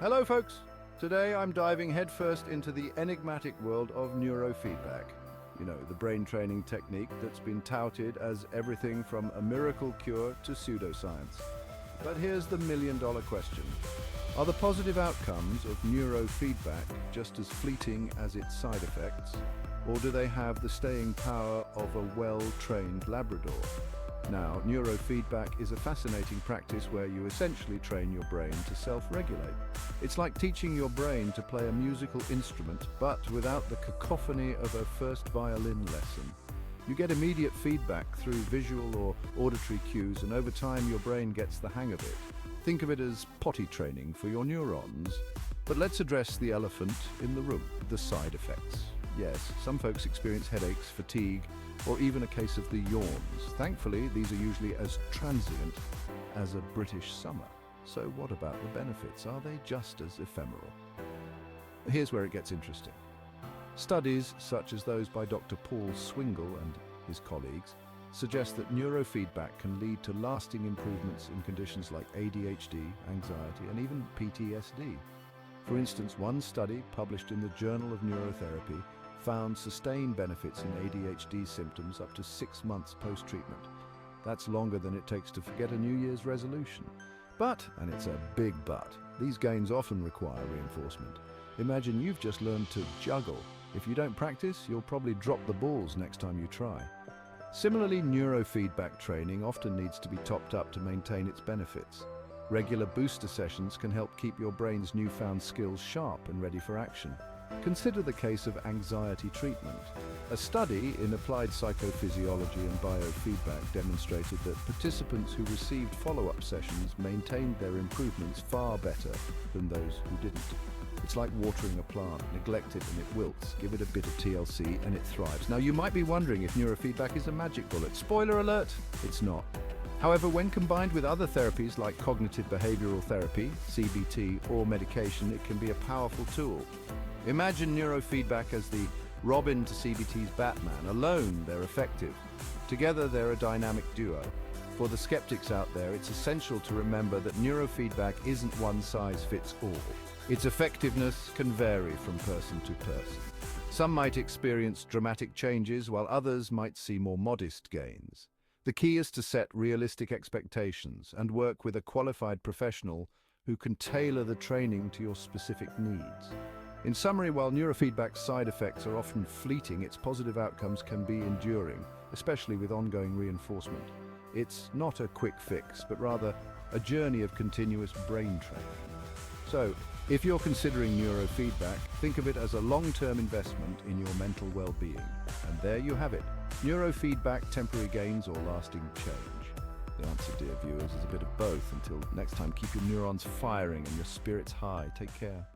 Hello folks! Today I'm diving headfirst into the enigmatic world of neurofeedback. You know, the brain training technique that's been touted as everything from a miracle cure to pseudoscience. But here's the million-dollar question. Are the positive outcomes of neurofeedback just as fleeting as its side effects? Or do they have the staying power of a well-trained Labrador? Now, neurofeedback is a fascinating practice where you essentially train your brain to self-regulate. It's like teaching your brain to play a musical instrument, but without the cacophony of a first violin lesson. You get immediate feedback through visual or auditory cues, and over time your brain gets the hang of it. Think of it as potty training for your neurons. But let's address the elephant in the room, the side effects. Yes, some folks experience headaches, fatigue, or even a case of the yawns. Thankfully, these are usually as transient as a British summer. So what about the benefits? Are they just as ephemeral? Here's where it gets interesting. Studies, such as those by Dr. Paul Swingle and his colleagues, suggest that neurofeedback can lead to lasting improvements in conditions like ADHD, anxiety, and even PTSD. For instance, one study published in the Journal of Neurotherapy found sustained benefits in ADHD symptoms up to 6 months post-treatment. That's longer than it takes to forget a New Year's resolution. But, and it's a big but, these gains often require reinforcement. Imagine you've just learned to juggle. If you don't practice, you'll probably drop the balls next time you try. Similarly, neurofeedback training often needs to be topped up to maintain its benefits. Regular booster sessions can help keep your brain's newfound skills sharp and ready for action. Consider the case of anxiety treatment. A study in applied psychophysiology and biofeedback demonstrated that participants who received follow-up sessions maintained their improvements far better than those who didn't. It's like watering a plant. Neglect it and it wilts. Give it a bit of TLC and it thrives. Now, you might be wondering if neurofeedback is a magic bullet. Spoiler alert, it's not. However, when combined with other therapies like cognitive behavioral therapy, CBT, or medication, it can be a powerful tool. Imagine neurofeedback as the Robin to CBT's Batman. Alone, they're effective. Together, they're a dynamic duo. For the skeptics out there, it's essential to remember that neurofeedback isn't one size fits all. Its effectiveness can vary from person to person. Some might experience dramatic changes, while others might see more modest gains. The key is to set realistic expectations and work with a qualified professional who can tailor the training to your specific needs. In summary, while neurofeedback's side effects are often fleeting, its positive outcomes can be enduring, especially with ongoing reinforcement. It's not a quick fix, but rather a journey of continuous brain training. So, if you're considering neurofeedback, think of it as a long-term investment in your mental well-being. And there you have it. Neurofeedback, temporary gains or lasting change? The answer, dear viewers, is a bit of both. Until next time, keep your neurons firing and your spirits high. Take care.